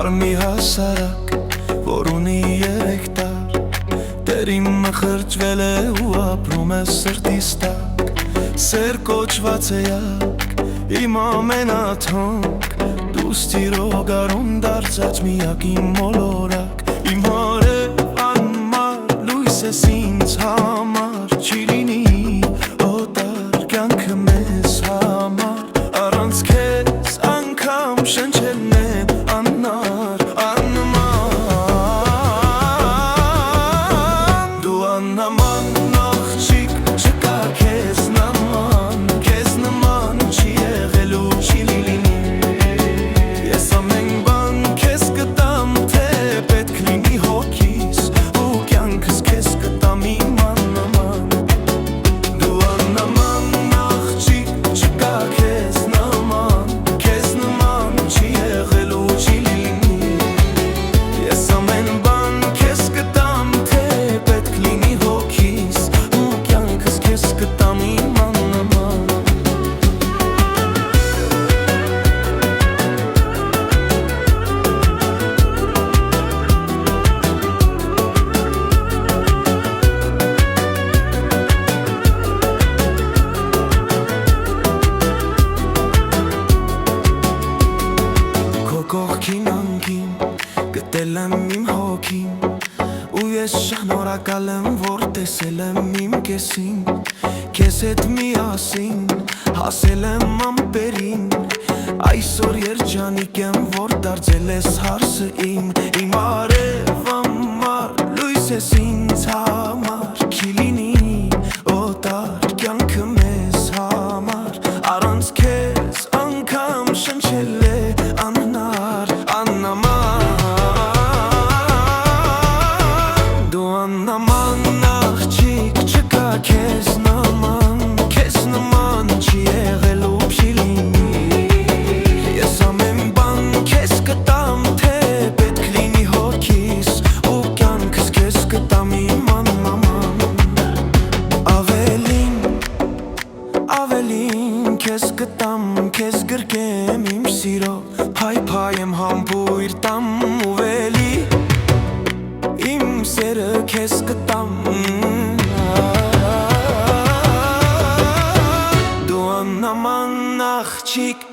Արմի հասարակ, որ ունի 3 տար Տեր իմը խրճվել է ու ապրում է սրտիս տակ Սեր կոչված է յակ, իմ ամենաթոնք Դու ստիրոգարում դարձած միակ իմ մոլորակ Իմ հորև անմար լույս ես ինձ համար Չի լինի օտար կյանքը մեզ համար Առանց քեզ անգամ շնչելն է աննար Դու աննաման աղջիկ չկա քեզ նման Քեզ նման չի եղել ու չի լինի Ես ամեն բան քեզ կտամ թե պետք լինի հոգիս Ու կյանքս քեզ կտամ իմ աննաման Դու աննաման աղջիկ չկա քեզ նման Քեզ նման չի եղել ու չի լինի Ես ամեն բան քեզ կտամ թե պետք լինի հոգիս Ու կյանքս քեզ կտամ իմ աննաման Քո կողքին անգին գտել եմ իմ հոգին Ու ես շնորհակալ եմ, որ տեսել եմ իմ կեսին Քեզ հետ միասին հասել եմ ամպերին Այսօր երջանիկ եմ, որ դարձել ես հարսը իմ Իմ արև ամար լույս ես ինձ համար Չի լինի օտար կյանքը մեզ համար Առանց քեզ անգամ շնչել է անհնար Դու աննաման աղջիկ չկա քեզ նման Քեզ նման չի եղել ու չի լինի Ես ամեն բան քեզ կտամ թե պետք լինի հոգիս Ու կյանքս քեզ կտամ իմ աննաման Ավելին քեզ կտամ Քեզ գրկեմ իմ սիրո Փայփայ եմ համբույր տամ ու վելի Իմ սերը քեզ կտամ Դու աննաման աղջիկ